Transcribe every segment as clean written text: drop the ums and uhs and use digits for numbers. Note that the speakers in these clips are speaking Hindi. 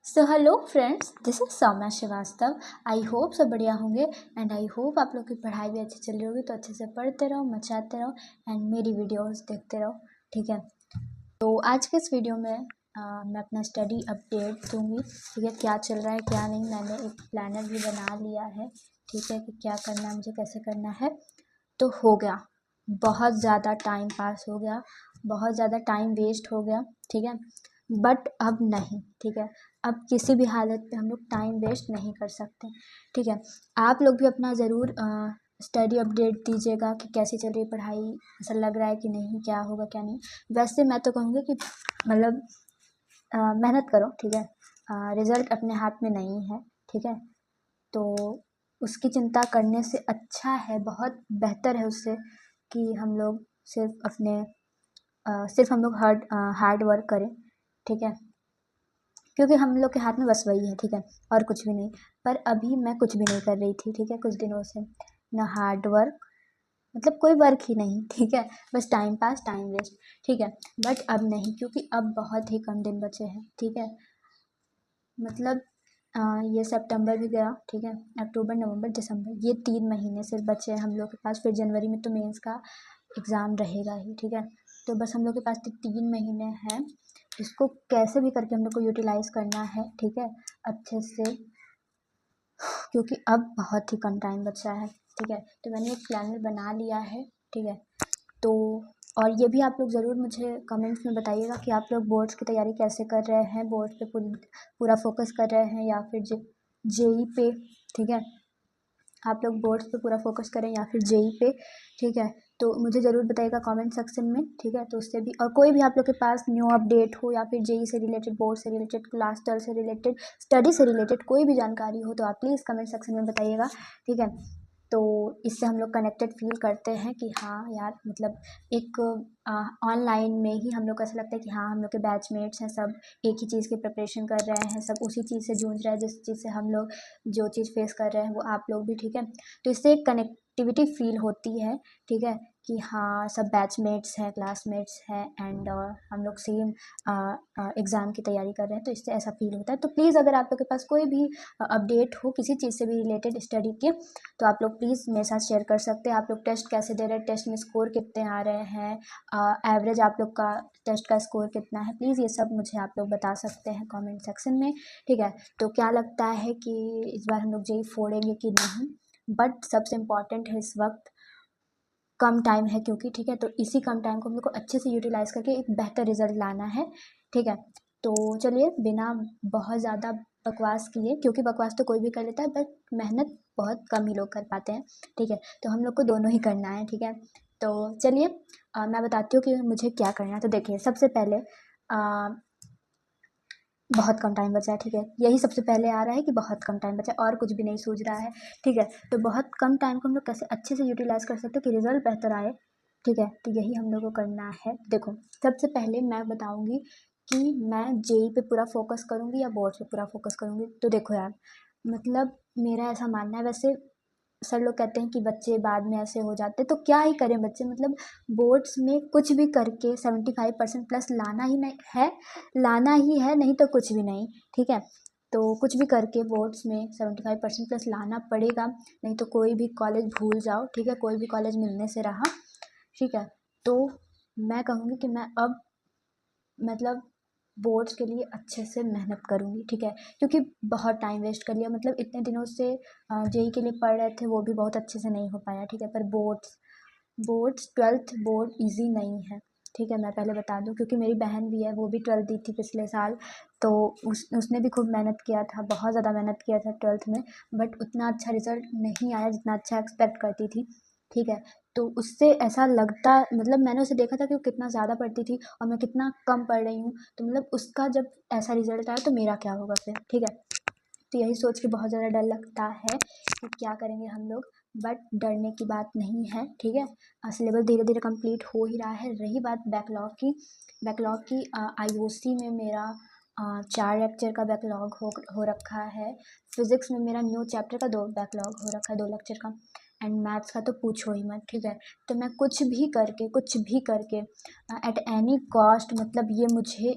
So hello friends, this is Saumya Srivastava. I hope सब बढ़िया होंगे एंड आई होप आप लोग की पढ़ाई भी अच्छी चल रही होगी। तो अच्छे से पढ़ते रहो, मचाते रहो एंड मेरी वीडियोस देखते रहो, ठीक है। तो आज के इस वीडियो में मैं अपना स्टडी अपडेट दूंगी, ठीक है। क्या चल रहा है क्या नहीं, मैंने एक प्लानर भी बना लिया है, ठीक है, कि क्या करना है मुझे, कैसे करना है। तो हो गया, बहुत ज़्यादा टाइम पास हो गया, बहुत ज़्यादा टाइम वेस्ट हो गया, ठीक है। बट अब नहीं, ठीक है। अब किसी भी हालत पे हम लोग टाइम वेस्ट नहीं कर सकते, ठीक है। आप लोग भी अपना ज़रूर स्टडी अपडेट दीजिएगा कि कैसी चल रही है पढ़ाई, ऐसा लग रहा है कि नहीं, क्या होगा क्या नहीं। वैसे मैं तो कहूँगी कि मतलब मेहनत करो, ठीक है। रिज़ल्ट अपने हाथ में नहीं है, ठीक है। तो उसकी चिंता करने से अच्छा है, बहुत बेहतर है उससे कि हम लोग सिर्फ हम लोग हार्ड वर्क करें, ठीक है। क्योंकि हम लोग के हाथ में बस वही है, ठीक है, और कुछ भी नहीं। पर अभी मैं कुछ भी नहीं कर रही थी, ठीक है, कुछ दिनों से ना हार्ड वर्क, मतलब कोई वर्क ही नहीं, ठीक है, बस टाइम पास, टाइम वेस्ट, ठीक है। बट अब नहीं, क्योंकि अब बहुत ही कम दिन बचे हैं, ठीक है। मतलब ये सितंबर भी गया, ठीक है, अक्टूबर नवंबर दिसंबर, ये 3 महीने सिर्फ बचे हैं हम लोग के पास। फिर जनवरी में तो मेंस का एग्ज़ाम रहेगा ही, ठीक है। तो बस हम लोग के पास तो 3 महीने हैं, इसको कैसे भी करके हम लोग को यूटिलाइज़ करना है, ठीक है, अच्छे से, क्योंकि अब बहुत ही कम टाइम बचा है, ठीक है। तो मैंने एक प्लानर बना लिया है, ठीक है। तो और ये भी आप लोग ज़रूर मुझे कमेंट्स में बताइएगा कि आप लोग बोर्ड्स की तैयारी कैसे कर रहे हैं, बोर्ड्स पे पूरा फोकस कर रहे हैं या फिर जेई पे, ठीक है। आप लोग बोर्ड्स पे पूरा फोकस करें या फिर जेई पे, ठीक है। तो मुझे ज़रूर बताइएगा कमेंट सेक्शन में, ठीक है। तो उससे भी, और कोई भी आप लोग के पास न्यू अपडेट हो या फिर जेई से रिलेटेड, बोर्ड से रिलेटेड, क्लास 12 से रिलेटेड, स्टडी से रिलेटेड कोई भी जानकारी हो तो आप प्लीज़ कमेंट सेक्शन में बताइएगा, ठीक है। तो इससे हम लोग कनेक्टेड फील करते हैं कि हाँ यार, मतलब एक ऑनलाइन में ही हम लोग को ऐसा लगता है कि हाँ हम लोग के बैचमेट्स हैं, सब एक ही चीज़ की प्रिपरेशन कर रहे हैं, सब उसी चीज़ से जूझ रहे हैं जिस चीज़ से हम लोग जो चीज़ फेस कर रहे हैं वो आप लोग भी, ठीक है। तो इससे एक कनेक्टिविटी फील होती है, ठीक है, कि हाँ सब बैचमेट्स हैं, क्लासमेट्स हैं एंड हम लोग सेम एग्ज़ाम की तैयारी कर रहे हैं, तो इससे ऐसा फील होता है। तो प्लीज़ अगर आप लोग के पास कोई भी अपडेट हो किसी चीज़ से भी रिलेटेड स्टडी के, तो आप लोग प्लीज़ मेरे साथ शेयर कर सकते हैं। आप लोग टेस्ट कैसे दे रहे हैं, टेस्ट में स्कोर कितने आ रहे हैं, एवरेज आप लोग का टेस्ट का स्कोर कितना है, प्लीज़ ये सब मुझे आप लोग बता सकते हैं कमेंट सेक्शन में, ठीक है। तो क्या लगता है कि इस बार हम लोग जेई फोड़ेंगे कि नहीं, बट सबसे इम्पॉर्टेंट है इस वक्त कम टाइम है, क्योंकि ठीक है, तो इसी कम टाइम को हम लोग को अच्छे से यूटिलाइज़ करके एक बेहतर रिजल्ट लाना है, ठीक है। तो चलिए बिना बहुत ज़्यादा बकवास किए, क्योंकि बकवास तो कोई भी कर लेता है बट मेहनत बहुत कम ही लोग कर पाते हैं, ठीक है। तो हम लोग को दोनों ही करना है, ठीक है। तो चलिए मैं बताती हूँ कि मुझे क्या करना है। तो देखिए, सबसे पहले बहुत कम टाइम बचा है, ठीक है, यही सबसे पहले आ रहा है कि बहुत कम टाइम बचा है, और कुछ भी नहीं सूझ रहा है, ठीक है। तो बहुत कम टाइम को हम लोग कैसे अच्छे से यूटिलाइज़ कर सकते हैं कि रिजल्ट बेहतर आए, ठीक है। तो यही हम लोग को करना है। देखो, सबसे पहले मैं बताऊंगी कि मैं जेई पे पूरा फोकस करूंगी या बोर्ड्स पे पूरा फोकस करूंगी। तो देखो यार, मतलब मेरा ऐसा मानना है, वैसे सर लोग कहते हैं कि बच्चे बाद में ऐसे हो जाते हैं, तो क्या ही करें बच्चे, मतलब बोर्ड्स में कुछ भी करके 75% प्लस लाना ही नहीं है, लाना ही है, नहीं तो कुछ भी नहीं, ठीक है। तो कुछ भी करके बोर्ड्स में 75% प्लस लाना पड़ेगा, नहीं तो कोई भी कॉलेज भूल जाओ, ठीक है, कोई भी कॉलेज मिलने से रहा, ठीक है। तो मैं कहूँगी कि मैं अब मतलब बोर्ड्स के लिए अच्छे से मेहनत करूँगी, ठीक है, क्योंकि बहुत टाइम वेस्ट कर लिया, मतलब इतने दिनों से जेई के लिए पढ़ रहे थे, वो भी बहुत अच्छे से नहीं हो पाया, ठीक है। पर boards boards 12th board easy नहीं है, ठीक है, मैं पहले बता दूं, क्योंकि मेरी बहन भी है, वो भी 12th दी थी पिछले साल। तो उसने भी खूब मेहनत किया था, बहुत ज़्यादा मेहनत किया था 12th में, बट उतना अच्छा रिजल्ट नहीं आया जितना अच्छा एक्सपेक्ट करती थी, ठीक है। तो उससे ऐसा लगता, मतलब मैंने उसे देखा था कि वो कितना ज़्यादा पढ़ती थी और मैं कितना कम पढ़ रही हूँ, तो मतलब उसका जब ऐसा रिजल्ट आया तो मेरा क्या होगा फिर, ठीक है। तो यही सोच के बहुत ज़्यादा डर लगता है कि क्या करेंगे हम लोग, बट डरने की बात नहीं है, ठीक है। सिलेबस धीरे धीरे कंप्लीट हो ही रहा है। रही बात बैकलॉग की आईओसी में मेरा 4 लेक्चर का बैकलॉग हो रखा है। फिज़िक्स में मेरा न्यू चैप्टर का 2 बैकलॉग हो रखा है, 2 लेक्चर का, एंड मैथ्स का तो पूछो ही मत, ठीक है। तो मैं कुछ भी करके एट एनी कॉस्ट, मतलब ये मुझे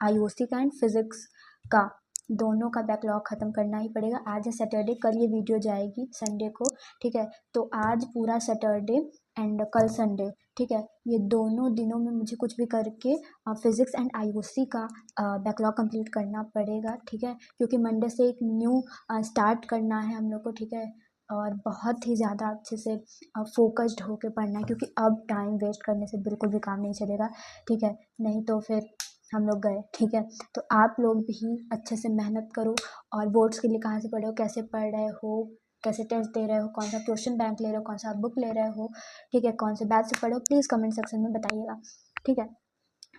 आईओसी का एंड फिज़िक्स का, दोनों का बैकलॉग ख़त्म करना ही पड़ेगा। आज है सैटरडे, कल ये वीडियो जाएगी संडे को, ठीक है। तो आज पूरा सैटरडे एंड कल संडे, ठीक है, ये दोनों दिनों में मुझे कुछ भी करके फिज़िक्स एंड आईओसी का बैकलॉग कंप्लीट करना पड़ेगा, ठीक है। क्योंकि मंडे से एक न्यू स्टार्ट करना है हम लोग को, ठीक है। और बहुत ही ज़्यादा अच्छे से फोकस्ड होकर पढ़ना है, क्योंकि अब टाइम वेस्ट करने से बिल्कुल भी काम नहीं चलेगा, ठीक है। नहीं तो फिर हम लोग गए, ठीक है। तो आप लोग भी अच्छे से मेहनत करो, और बोर्ड्स के लिए कहाँ से पढ़े हो, कैसे पढ़ रहे हो, कैसे टेस्ट दे रहे हो, कौन सा क्वेश्चन बैंक ले रहे हो, कौन सा बुक ले रहे हो, ठीक है, कौन से बैच से पढ़े हो, प्लीज़ कमेंट सेक्शन में बताइएगा, ठीक है।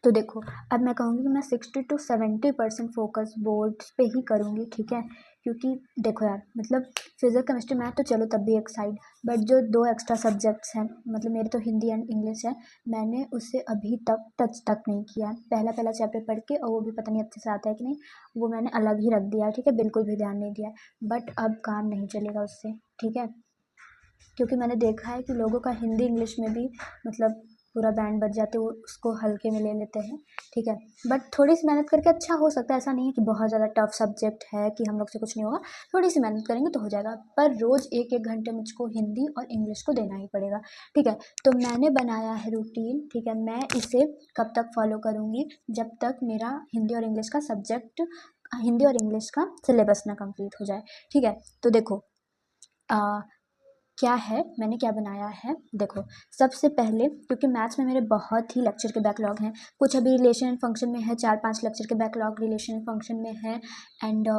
तो देखो, अब मैं कहूँगी कि मैं 60 to 70% फोकस बोर्ड्स पे ही करूँगी, ठीक है। क्योंकि देखो यार, मतलब फिजिक्स केमिस्ट्री मैथ तो चलो तब भी एक साइड, बट जो 2 एक्स्ट्रा सब्जेक्ट्स हैं, मतलब मेरे तो हिंदी एंड इंग्लिश है, मैंने उससे अभी तक टच तक नहीं किया। पहला चैप्टर पढ़ के, और वो भी पता नहीं अच्छे से आता है कि नहीं, वो मैंने अलग ही रख दिया है, ठीक है, बिल्कुल भी ध्यान नहीं दिया। बट अब काम नहीं चलेगा उससे, ठीक है। क्योंकि मैंने देखा है कि लोगों का हिंदी इंग्लिश में भी मतलब पूरा बैंड बज जाते, वो उसको हल्के में ले लेते हैं, ठीक है। बट थोड़ी सी मेहनत करके अच्छा हो सकता है, ऐसा नहीं है कि बहुत ज़्यादा टफ सब्जेक्ट है कि हम लोग से कुछ नहीं होगा, थोड़ी सी मेहनत करेंगे तो हो जाएगा। पर रोज़ 1-1 घंटे मुझको हिंदी और इंग्लिश को देना ही पड़ेगा, ठीक है। तो मैंने बनाया है रूटीन, ठीक है। मैं इसे कब तक फॉलो करूँगी, जब तक मेरा हिंदी और इंग्लिश का सब्जेक्ट, हिंदी और इंग्लिश का सिलेबस ना कंप्लीट हो जाए, ठीक है। तो देखो क्या है, मैंने क्या बनाया है, देखो। सबसे पहले, क्योंकि मैथ्स में मेरे बहुत ही लेक्चर के बैकलॉग हैं, कुछ अभी रिलेशन एंड फंक्शन में है, 4-5 लेक्चर के बैकलॉग रिलेशन एंड फंक्शन में है, एंड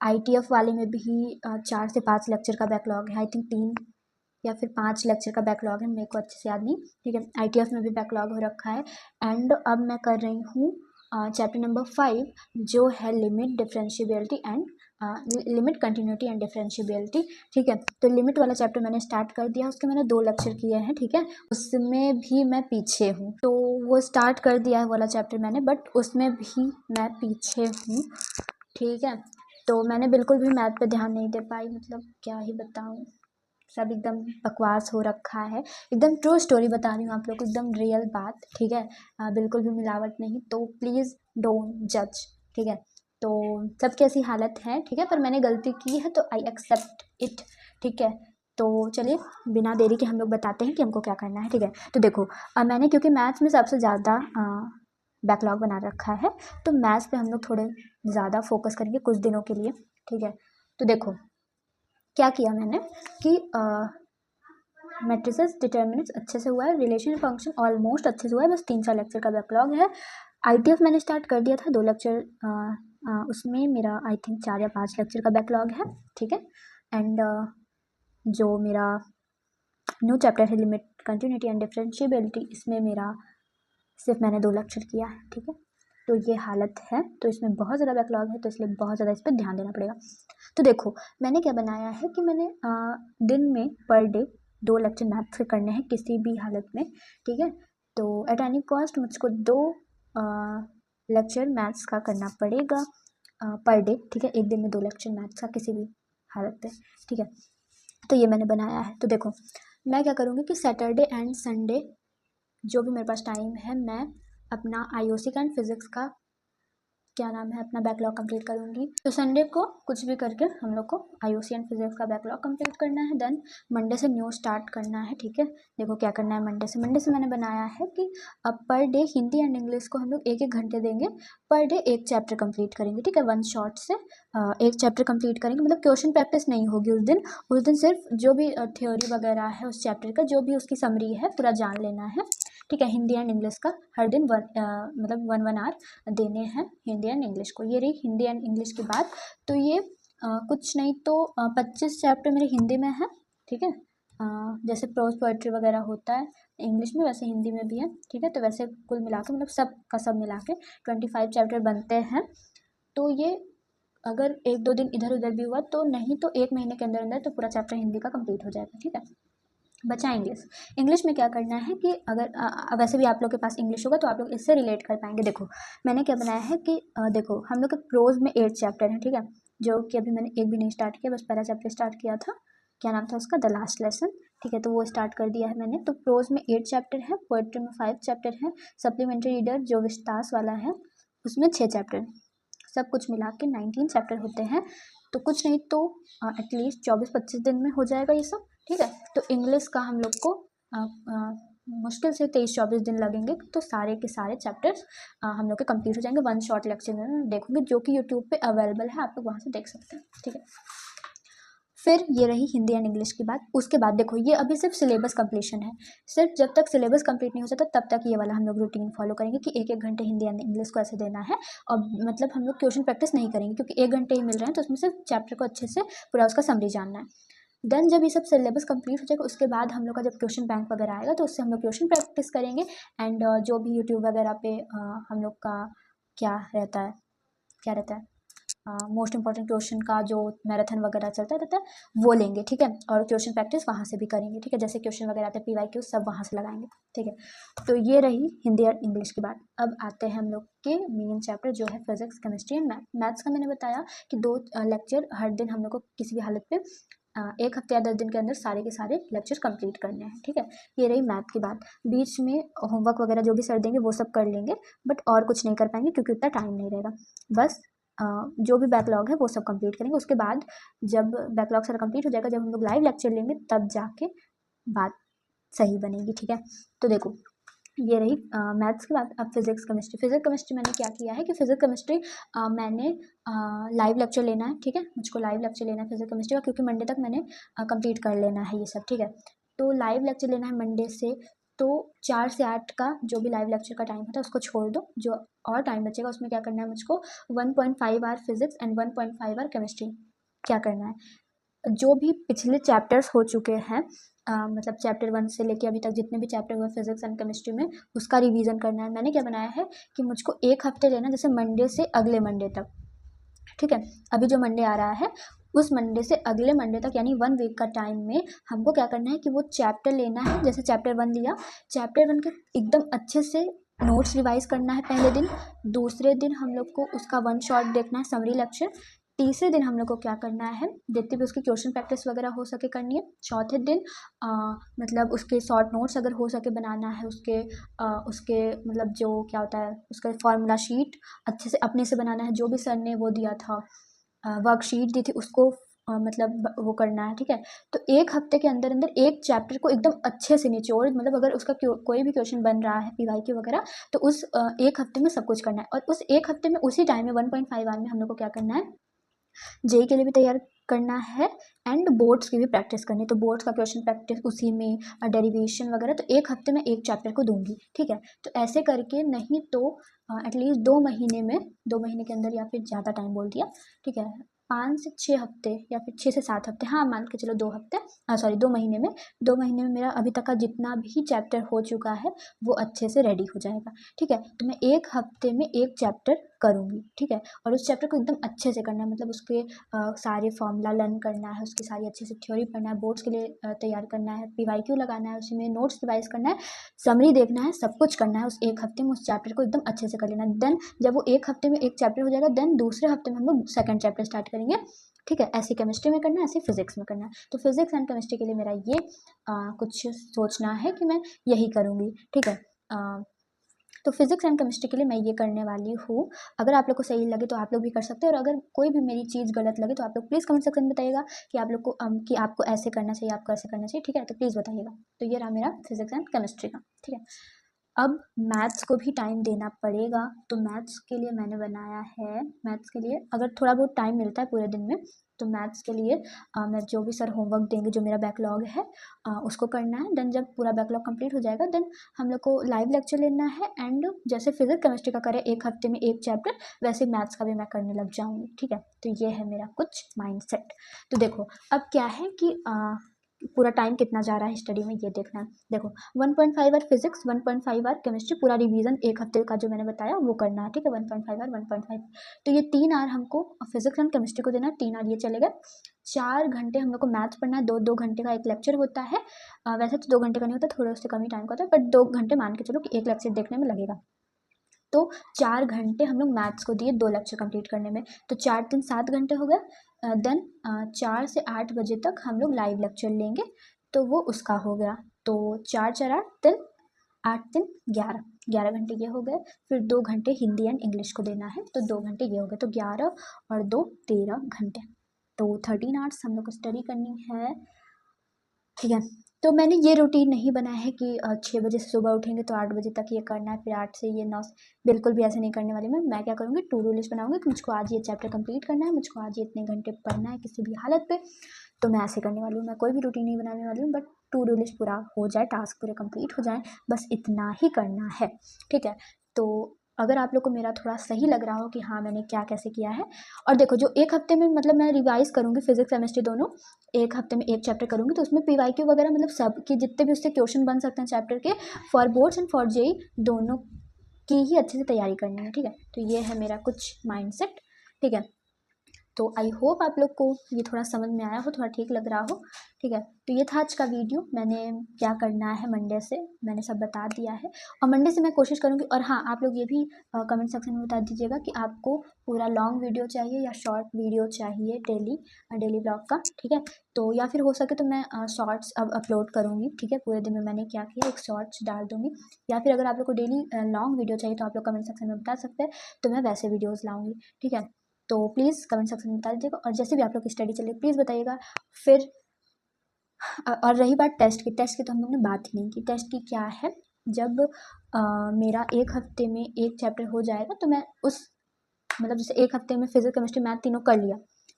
ITF वाले में भी 4 से 5 लेक्चर का बैकलॉग है, आई थिंक 3 या फिर 5 लेक्चर का बैकलॉग है, मेरे को अच्छे से याद नहीं, ठीक है। ITF में भी बैकलॉग हो रखा है। एंड अब मैं कर रही हूँ चैप्टर नंबर 5, जो है limit differentiability and limit continuity and differentiability, ठीक है। तो लिमिट वाला चैप्टर मैंने स्टार्ट कर दिया, उसके मैंने 2 लेक्चर किए हैं, ठीक है। उसमें भी मैं पीछे हूँ, तो वो स्टार्ट कर दिया है वाला चैप्टर मैंने, बट उसमें भी मैं पीछे हूँ, ठीक है। तो मैंने बिल्कुल भी मैथ पे ध्यान नहीं दे पाई, मतलब क्या ही बताऊँ, सब एकदम बकवास हो रखा है। एकदम ट्रू स्टोरी बता रही हूँ आप लोग को, एकदम रियल बात, ठीक है। बिल्कुल भी मिलावट नहीं, तो प्लीज़ डोंट जज, ठीक है। तो सबकी ऐसी हालत है, ठीक है, पर मैंने गलती की है तो आई एक्सेप्ट इट, ठीक है। तो चलिए बिना देरी के हम लोग बताते हैं कि हमको क्या करना है, ठीक है। तो देखो, मैंने क्योंकि मैथ्स में सबसे ज़्यादा बैकलॉग बना रखा है, तो मैथ्स पे हम लोग थोड़े ज़्यादा फोकस करेंगे कुछ दिनों के लिए, ठीक है। तो देखो क्या किया मैंने कि मैट्रिसेस डिटर्मिनेंट्स अच्छे से हुआ है, रिलेशन फंक्शन ऑलमोस्ट अच्छे से हुआ है, बस 3-4 लेक्चर का बैकलॉग है। ITF मैंने स्टार्ट कर दिया था, 2 लेक्चर, उसमें मेरा आई थिंक 4 या 5 लेक्चर का बैकलॉग है, ठीक है। एंड जो मेरा न्यू चैप्टर है लिमिट कंटिन्यूटी एंड डिफरेंशिएबिलिटी, इसमें मेरा सिर्फ मैंने 2 लेक्चर किया है, ठीक है। तो ये हालत है, तो इसमें बहुत ज़्यादा बैकलॉग है, तो इसलिए बहुत ज़्यादा इस पर ध्यान देना पड़ेगा। तो देखो मैंने क्या बनाया है कि मैंने दिन में पर डे 2 लेक्चर मैथ्स के करने हैं किसी भी हालत में, ठीक है। तो एट एनी कॉस्ट मुझको 2 लेक्चर मैथ्स का करना पड़ेगा पर डे, ठीक है। एक दिन में 2 लेक्चर मैथ्स का किसी भी हालत पे, ठीक है। तो ये मैंने बनाया है। तो देखो मैं क्या करूँगी कि सैटरडे एंड संडे जो भी मेरे पास टाइम है, मैं अपना IOC का एंड फिज़िक्स का क्या नाम है अपना बैकलॉग कंप्लीट करूँगी। तो संडे को कुछ भी करके हम लोग को IOC एंड फिज़िक्स का बैकलॉग कंप्लीट करना है, देन मंडे से न्यू स्टार्ट करना है, ठीक है। देखो क्या करना है मंडे से मैंने बनाया है कि अब per day Hindi and English को हम लोग 1-1 घंटे देंगे, पर डे 1 चैप्टर कंप्लीट करेंगे, ठीक है। 1 शॉट से 1 चैप्टर कंप्लीट करेंगे, मतलब क्वेश्चन प्रैक्टिस नहीं होगी उस दिन सिर्फ जो भी थ्योरी वगैरह है उस चैप्टर का, जो भी उसकी समरी है पूरा जान लेना है, ठीक है। हिंदी एंड इंग्लिश का हर दिन मतलब 1-1 आवर देने हैं हिंदी एंड इंग्लिश को। ये रही हिंदी एंड इंग्लिश की बात। तो ये कुछ नहीं तो 25 चैप्टर मेरे हिंदी में है, ठीक है। जैसे प्रोज पोएट्री वगैरह होता है इंग्लिश में, वैसे हिंदी में भी है, ठीक है। तो वैसे कुल मिला के मतलब सब का सब मिला के 25 चैप्टर बनते हैं। तो ये अगर 1-2 दिन इधर उधर भी हुआ तो नहीं, तो 1 महीने के अंदर अंदर तो पूरा चैप्टर हिंदी का कंप्लीट हो जाएगा, ठीक है। बचा इंग्लिश में क्या करना है कि अगर वैसे भी आप लोग के पास इंग्लिश होगा तो आप लोग इससे रिलेट कर पाएंगे। देखो मैंने क्या बनाया है कि देखो हम लोग के प्रोज में 8 चैप्टर हैं, ठीक है। जो कि अभी मैंने एक भी नहीं स्टार्ट किया, बस पहला चैप्टर स्टार्ट किया था, क्या नाम था उसका, द लास्ट लेसन, ठीक है। तो वो स्टार्ट कर दिया है मैंने। तो प्रोज में 8 चैप्टर है, पोएट्री में 5 चैप्टर है, सप्लीमेंट्री रीडर जो विस्तास वाला है उसमें 6 चैप्टर, सब कुछ मिला के 19 चैप्टर होते हैं, तो कुछ नहीं तो एटलीस्ट 24-25 दिन में हो जाएगा ये सब, ठीक है। तो इंग्लिश का हम लोग को मुश्किल से 23-24 दिन लगेंगे, तो सारे के सारे चैप्टर्स हम लोग के कंप्लीट हो जाएंगे वन शॉर्ट लेक्चर में देखोगे, जो कि यूट्यूब पे अवेलेबल है, आप लोग वहाँ से देख सकते हैं, ठीक है। फिर ये रही हिंदी एंड इंग्लिश की बात। उसके बाद देखो ये अभी सिर्फ सिलेबस कंप्लीशन है, सिर्फ जब तक सिलेबस कंप्लीट नहीं हो जाता तब तक ये वाला हम लोग रूटीन फॉलो करेंगे कि 1-1 घंटे हिंदी एंड इंग्लिश को ऐसे देना है, और मतलब हम लोग क्वेश्चन प्रैक्टिस नहीं करेंगे क्योंकि 1 घंटे ही मिल रहे हैं, तो उसमें सिर्फ चैप्टर को अच्छे से पूरा उसका समरी जानना है। देन जब ये सब सिलेबस कंप्लीट हो जाएगा उसके बाद हम लोग का जब क्वेश्चन बैंक वगैरह आएगा तो उससे हम लोग क्वेश्चन प्रैक्टिस करेंगे, एंड जो भी यूट्यूब वगैरह पे हम लोग का क्या रहता है मोस्ट इंपॉर्टेंट क्वेश्चन का जो मैराथन वगैरह चलता रहता है वो लेंगे, ठीक है। और क्वेश्चन प्रैक्टिस वहाँ से भी करेंगे, ठीक है। जैसे क्वेश्चन वगैरह आते हैं PYQ सब वहाँ से लगाएंगे, ठीक है। तो ये रही हिंदी और इंग्लिश की बात। अब आते हैं हम लोग के मेन चैप्टर जो है physics, chemistry and math. Maths का मैंने बताया कि 2 लेक्चर हर दिन हम लोग को किसी भी हालत पे 1 हफ्ते या 10 दिन के अंदर सारे के सारे लेक्चर कंप्लीट करने हैं, ठीक है। ये रही मैथ की बात। बीच में होमवर्क वगैरह जो भी सर देंगे वो सब कर लेंगे, बट और कुछ नहीं कर पाएंगे क्योंकि उतना टाइम नहीं रहेगा। बस जो भी बैकलॉग है वो सब कंप्लीट करेंगे। उसके बाद जब बैकलॉग सारा कंप्लीट हो जाएगा, जब हम लोग लाइव लेक्चर लेंगे तब जाके बात सही बनेगी, ठीक है। तो देखो ये रही मैथ्स की बात। अब फिजिक्स केमिस्ट्री मैंने क्या किया है कि फिजिक्स केमिस्ट्री मैंने लाइव लेक्चर लेना है, ठीक है। मुझको लाइव लेक्चर लेना है फिजिक्स केमिस्ट्री का, क्योंकि मंडे तक मैंने कंप्लीट कर लेना है ये सब, ठीक है। तो लाइव लेक्चर लेना है मंडे से, तो 4 से 8 का जो भी लाइव लेक्चर का टाइम होता है उसको छोड़ दो, जो और टाइम बचेगा उसमें क्या करना है मुझको 1.5 hour physics and 1.5 hour chemistry क्या करना है। जो भी पिछले चैप्टर्स हो चुके हैं मतलब चैप्टर 1 से लेके अभी तक जितने भी चैप्टर हुए फिजिक्स एंड केमिस्ट्री में उसका रिवीजन करना है। मैंने क्या बनाया है कि मुझको 1 हफ्ते लेना, जैसे मंडे से अगले मंडे तक, ठीक है। अभी जो मंडे आ रहा है उस मंडे से अगले मंडे तक यानी 1 वीक का टाइम में हमको क्या करना है कि वो चैप्टर लेना है। जैसे चैप्टर 1 लिया, चैप्टर 1 के एकदम अच्छे से नोट्स रिवाइज करना है पहले दिन। दूसरे दिन हम लोग को उसका 1 शॉट देखना है समरी लेक्चर। तीसरे दिन हम लोग को क्या करना है, जितनी भी उसकी क्वेश्चन प्रैक्टिस वगैरह हो सके करनी है। चौथे दिन मतलब उसके शॉर्ट नोट्स अगर हो सके बनाना है, उसके मतलब जो क्या होता है उसका फॉर्मूला शीट अच्छे से अपने से बनाना है, जो भी सर ने वो दिया था वर्कशीट दी थी उसको मतलब वो करना है, ठीक है। तो 1 हफ्ते के अंदर अंदर एक चैप्टर को एकदम अच्छे से निचोड़, मतलब अगर उसका कोई भी क्वेश्चन बन रहा है PYQ वगैरह तो उस 1 हफ्ते में सब कुछ करना है। और उस 1 हफ्ते में उसी टाइम में 1.5 आवर में हम लोग को क्या करना है, JEE के लिए भी तैयार करना है एंड बोर्ड्स की भी प्रैक्टिस करनी है। तो बोर्ड्स का क्वेश्चन प्रैक्टिस उसी में, डेरिवेशन वगैरह, तो 1 हफ्ते में एक चैप्टर को दूंगी, ठीक है। तो ऐसे करके नहीं तो एटलीस्ट 2 महीने में, 2 महीने के अंदर या फिर ज़्यादा टाइम बोल दिया, ठीक है, 5 से 6 हफ्ते या फिर 6 से 7 हफ्ते, हाँ मान के चलो 2 हफ्ते, 2 महीने में, 2 महीने में मेरा अभी तक का जितना भी चैप्टर हो चुका है वो अच्छे से रेडी हो जाएगा, ठीक है। तो मैं 1 हफ्ते में एक चैप्टर करूँगी, ठीक है। और उस चैप्टर को एकदम अच्छे से करना है, मतलब उसके सारे फॉर्मूला लर्न करना है, उसकी सारी अच्छे से थ्योरी पढ़ना है, बोर्ड्स के लिए तैयार करना है, PYQ लगाना है, उसी में नोट्स रिवाइज करना है, समरी देखना है, सब कुछ करना है। उस 1 हफ्ते में उस चैप्टर को एकदम अच्छे से कर लेना है। देन जब वो 1 हफ्ते में एक चैप्टर हो जाएगा, देन दूसरे हफ्ते में हम लोग सेकंड चैप्टर स्टार्ट करेंगे, ठीक है। ऐसे केमिस्ट्री में करना है, ऐसे फिजिक्स में करना है। तो फिजिक्स एंड केमिस्ट्री के लिए मेरा ये कुछ सोचना है कि मैं यही करूँगी, ठीक है। तो फिजिक्स एंड केमिस्ट्री के लिए मैं ये करने वाली हूँ। अगर आप लोग को सही लगे तो आप लोग भी कर सकते हैं, और अगर कोई भी मेरी चीज़ गलत लगे तो आप लोग प्लीज़ कमेंट सेक्शन में बताइएगा कि आप लोग को कि आपको ऐसे करना चाहिए, आपको ऐसे करना चाहिए, ठीक है। तो प्लीज़ बताइएगा। तो ये रहा मेरा फिजिक्स एंड केमिस्ट्री का, ठीक है। अब मैथ्स को भी टाइम देना पड़ेगा, तो मैथ्स के लिए मैंने बनाया है, मैथ्स के लिए अगर थोड़ा बहुत टाइम मिलता है पूरे दिन में तो मैथ्स के लिए मैं जो भी सर होमवर्क देंगे, जो मेरा बैकलॉग है उसको करना है। देन जब पूरा बैकलॉग कंप्लीट हो जाएगा देन हम लोग को लाइव लेक्चर लेना है, एंड जैसे फिजिक्स केमिस्ट्री का करें 1 हफ्ते में एक चैप्टर, वैसे मैथ्स का भी मैं करने लग जाऊँगी, ठीक है। तो ये है मेरा कुछ माइंड सेट। तो देखो अब क्या है कि पूरा टाइम कितना जा रहा है स्टडी में ये देखना है। देखो 1.5 आवर फिजिक्स, 1.5 आवर केमिस्ट्री, पूरा रिवीजन 1 हफ्ते का जो मैंने बताया वो करना है, ठीक है। 1.5 आवर 1.5, तो ये 3 आवर हमको फिजिक्स एंड केमिस्ट्री को देना है, 3 आवर ये चलेगा। 4 घंटे हम लोग को मैथ्स पढ़ना है, 2-2 घंटे का एक लेक्चर होता है। वैसे तो 2 घंटे का नहीं होता, थोड़ा उससे कम ही टाइम का होता है, बट 2 घंटे मान के चलो कि एक लेक्चर देखने में लगेगा। तो 4 घंटे हम लोग मैथ्स को दिए 2 लेक्चर कंप्लीट करने में, तो 4 दिन 7 घंटे हो गए। देन 4 से 8 बजे तक हम लोग लाइव लेक्चर लेंगे, तो वो उसका हो गया। तो 4 4 8 दिन 8 दिन 11 घंटे ये हो गए। फिर 2 घंटे हिंदी एंड इंग्लिश को देना है, तो 2 घंटे ये हो गए, तो 11 और 2 13 घंटे, तो 13 आवर्स हम लोग को स्टडी करनी है, ठीक है। तो मैंने ये रूटीन नहीं बनाया है कि 6 बजे से सुबह उठेंगे तो 8 बजे तक ये करना है, फिर 8 से ये 9, बिल्कुल भी ऐसे नहीं करने वाली मैं क्या करूँगी, टू डू लिस्ट बनाऊँगी कि मुझको आज ये चैप्टर कंप्लीट करना है, मुझको आज ये इतने घंटे पढ़ना है किसी भी हालत पे, तो मैं ऐसे करने वाली हूँ। मैं कोई भी रूटीन नहीं बनाने वाली हूँ, बट टू डू लिस्ट पूरा हो जाए, टास्क पूरे कंप्लीट हो जाए, बस इतना ही करना है, ठीक है। तो अगर आप लोग को मेरा थोड़ा सही लग रहा हो कि हाँ मैंने क्या कैसे किया है, और देखो जो एक हफ्ते में मतलब मैं रिवाइज़ करूँगी फिजिक्स केमिस्ट्री दोनों, एक हफ्ते में एक चैप्टर करूँगी, तो उसमें पीवाईक्यू वगैरह मतलब सब के जितने भी उससे क्वेश्चन बन सकते हैं चैप्टर के, for boards and for JEE दोनों की ही अच्छे से तैयारी करनी है, ठीक है। तो ये है मेरा कुछ माइंडसेट, ठीक है। तो आई होप आप लोग को ये थोड़ा समझ में आया हो, थोड़ा ठीक लग रहा हो, ठीक है। तो ये था आज का वीडियो, मैंने क्या करना है मंडे से मैंने सब बता दिया है, और मंडे से मैं कोशिश करूँगी। और हाँ, आप लोग ये भी कमेंट सेक्शन में बता दीजिएगा कि आपको पूरा लॉन्ग वीडियो चाहिए या शॉर्ट वीडियो चाहिए डेली ब्लॉग का, ठीक है। तो या फिर हो सके तो मैं शॉर्ट्स अब अपलोड करूँगी, ठीक है। पूरे दिन में मैंने क्या किया एक शॉर्ट्स डाल दूँगी, या फिर अगर आप लोग को डेली लॉन्ग वीडियो चाहिए तो आप लोग कमेंट सेक्शन में बता सकते हैं, तो मैं वैसे वीडियोज़ लाऊँगी, ठीक है। तो प्लीज़ कमेंट सेक्शन में बता दीजिएगा, और जैसे भी आप लोग की स्टडी चले प्लीज़ बताइएगा। फिर और रही बात टेस्ट की तो हम लोग ने बात ही नहीं की। टेस्ट की क्या है, जब मेरा एक हफ्ते में एक चैप्टर हो जाएगा तो मैं उस मतलब जैसे एक हफ्ते में फिजिक्स केमिस्ट्री मैथ तीनों कर लिया,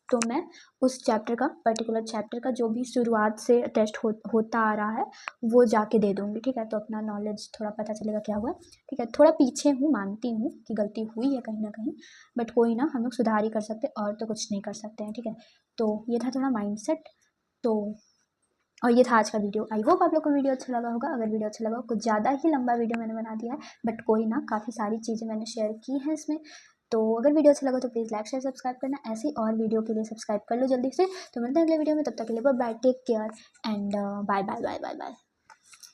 तो मैं उस चैप्टर का पर्टिकुलर चैप्टर का जो भी शुरुआत से टेस्ट होता आ रहा है वो जाके दे दूँगी, ठीक है। तो अपना नॉलेज थोड़ा पता चलेगा क्या हुआ, ठीक है। थोड़ा पीछे हूँ, मानती हूँ कि गलती हुई है कहीं ना कहीं, बट कोई ना, हम लोग सुधार ही कर सकते और तो कुछ नहीं कर सकते हैं, ठीक है। तो ये था थोड़ा माइंडसेट। तो और ये था आज का वीडियो। आई होप आप लोग को वीडियो अच्छा लगा होगा। अगर वीडियो अच्छा लगा हो, कुछ ज़्यादा ही लंबा वीडियो मैंने बना दिया है, बट कोई ना, काफ़ी सारी चीज़ें मैंने शेयर की हैं इसमें। तो अगर वीडियो अच्छा लगा तो प्लीज़ लाइक शेयर सब्सक्राइब करना, ऐसे ही और वीडियो के लिए सब्सक्राइब कर लो जल्दी से। तो मिलते हैं अगले वीडियो में, तब तक के लिए bye, take care and bye bye bye bye bye.